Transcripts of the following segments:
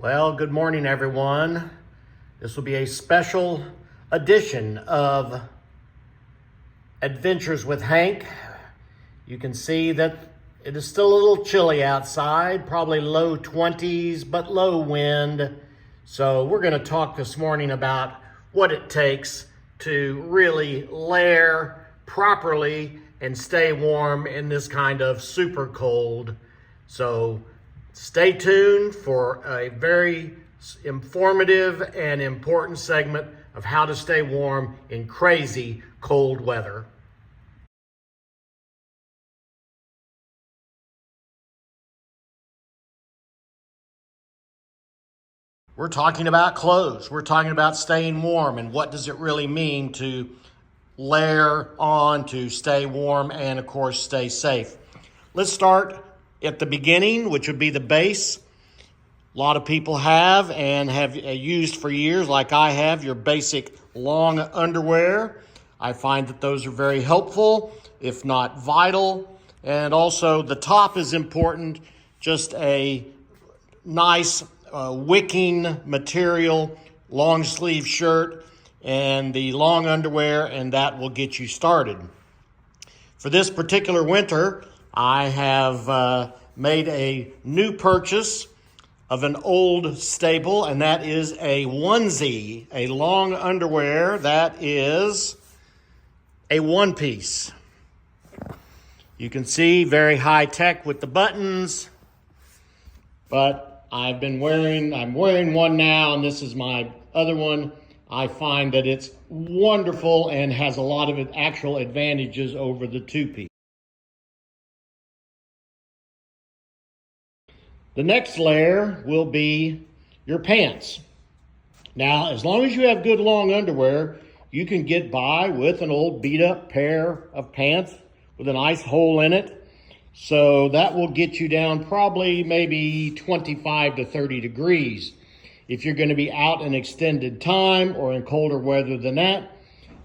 Well, good morning, everyone. This will be a special edition of Adventures with Hank. You can see that it is still a little chilly outside, probably low 20s, but low wind. So we're going to talk this morning about what it takes to really lair properly and stay warm in this kind of super cold. So stay tuned for a very informative and important segment of how to stay warm in crazy cold weather. We're talking about clothes. We're talking about staying warm and what does it really mean to layer on to stay warm and, of course, stay safe. Let's start at the beginning, which would be the base. A lot of people have and have used for years, like I have, your basic long underwear. I find that those are very helpful, if not vital. And also the top is important, just a nice wicking material, long sleeve shirt, and the long underwear, and that will get you started. For this particular winter, I have made a new purchase of an old staple, and that is a onesie, a long underwear that is a one-piece. You can see very high tech with the buttons, but I'm wearing one now, and this is my other one. I find that it's wonderful and has a lot of actual advantages over the two-piece. The next layer will be your pants. Now, as long as you have good long underwear, you can get by with an old beat up pair of pants with a nice hole in it. So that will get you down probably maybe 25 to 30 degrees. If you're going to be out an extended time or in colder weather than that,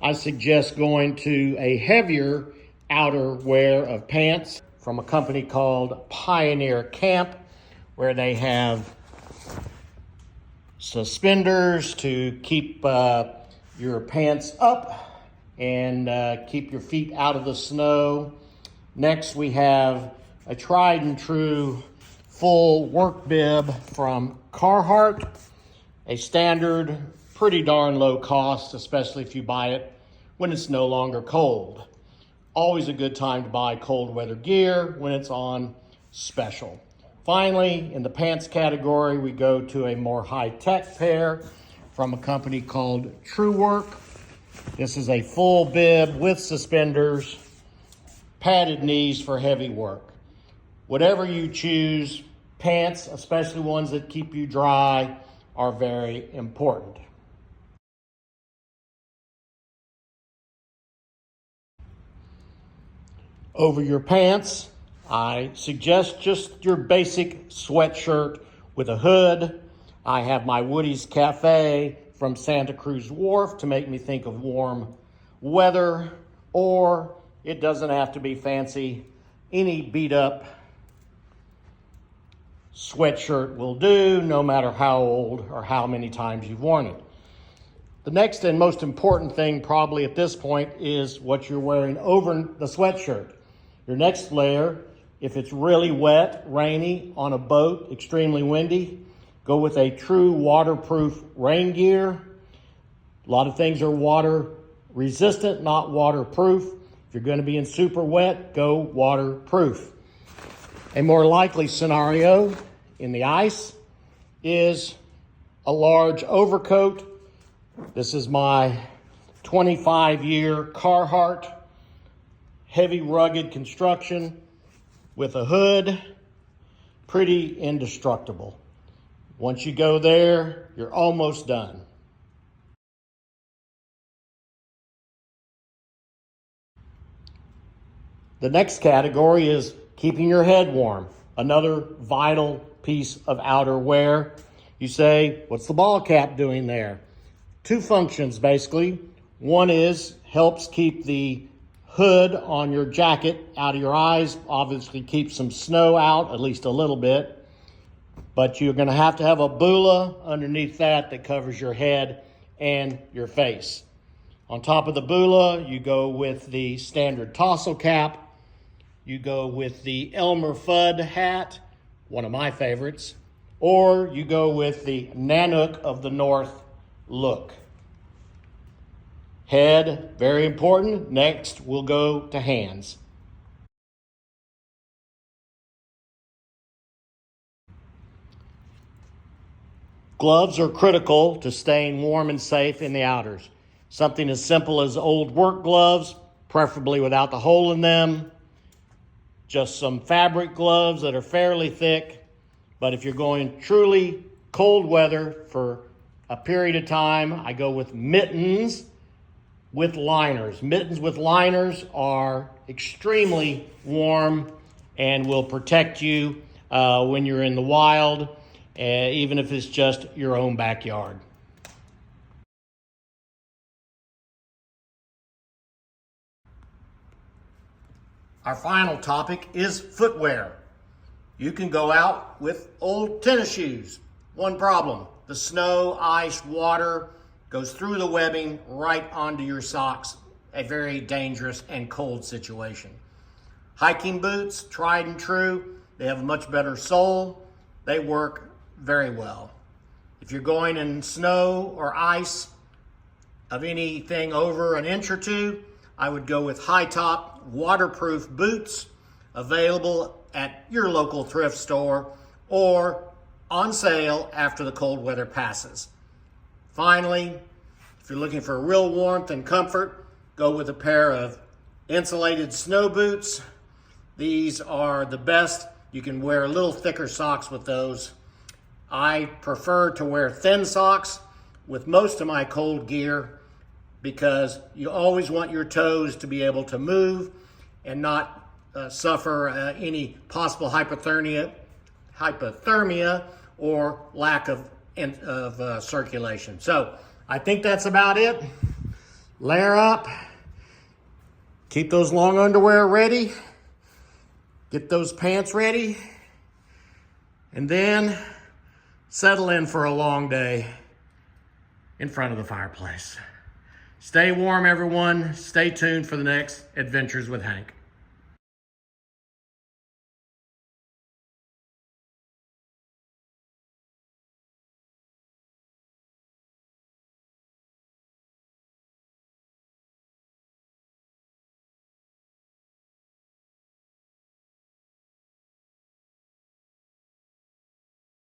I suggest going to a heavier outerwear of pants from a company called Pioneer Camp, where they have suspenders to keep your pants up and keep your feet out of the snow. Next, we have a tried and true full work bib from Carhartt, a standard, pretty darn low cost, especially if you buy it when it's no longer cold. Always a good time to buy cold weather gear when it's on special. Finally, in the pants category, we go to a more high-tech pair from a company called TrueWork. This is a full bib with suspenders, padded knees for heavy work. Whatever you choose, pants, especially ones that keep you dry, are very important. Over your pants, I suggest just your basic sweatshirt with a hood. I have my Woody's Cafe from Santa Cruz Wharf to make me think of warm weather, or it doesn't have to be fancy. Any beat up sweatshirt will do, no matter how old or how many times you've worn it. The next and most important thing probably at this point is what you're wearing over the sweatshirt. Your next layer, if it's really wet, rainy, on a boat, extremely windy, go with a true waterproof rain gear. A lot of things are water resistant, not waterproof. If you're going to be in super wet, go waterproof. A more likely scenario in the ice is a large overcoat. This is my 25-year Carhartt heavy rugged construction with a hood, pretty indestructible. Once you go there, you're almost done. The next category is keeping your head warm, another vital piece of outerwear. You say, what's the ball cap doing there? Two functions, basically. One is helps keep the hood on your jacket out of your eyes, obviously keep some snow out, at least a little bit. but you're going to have a bula underneath that covers your head and your face. On top of the bula, you go with the standard tassel cap. You go with the Elmer Fudd hat, one of my favorites, or you go with the Nanook of the North look. Head, very important. Next, we'll go to hands. Gloves are critical to staying warm and safe in the outdoors. Something as simple as old work gloves, preferably without the hole in them. Just some fabric gloves that are fairly thick. But if you're going truly cold weather for a period of time, I go with mittens with liners. Mittens with liners are extremely warm and will protect you when you're in the wild, even if it's just your own backyard. Our final topic is footwear. You can go out with old tennis shoes. One problem, the snow, ice, water goes through the webbing right onto your socks. A very dangerous and cold situation. Hiking boots, tried and true. They have a much better sole. They work very well. If you're going in snow or ice of anything over an inch or two, I would go with high top waterproof boots available at your local thrift store or on sale after the cold weather passes. Finally, if you're looking for real warmth and comfort, go with a pair of insulated snow boots. These are the best. You can wear a little thicker socks with those. I prefer to wear thin socks with most of my cold gear because you always want your toes to be able to move and not suffer any possible hypothermia or lack of circulation. So I think that's about it. Layer up. Keep those long underwear ready. Get those pants ready. And then settle in for a long day in front of the fireplace. Stay warm, everyone. Stay tuned for the next Adventures with Hank.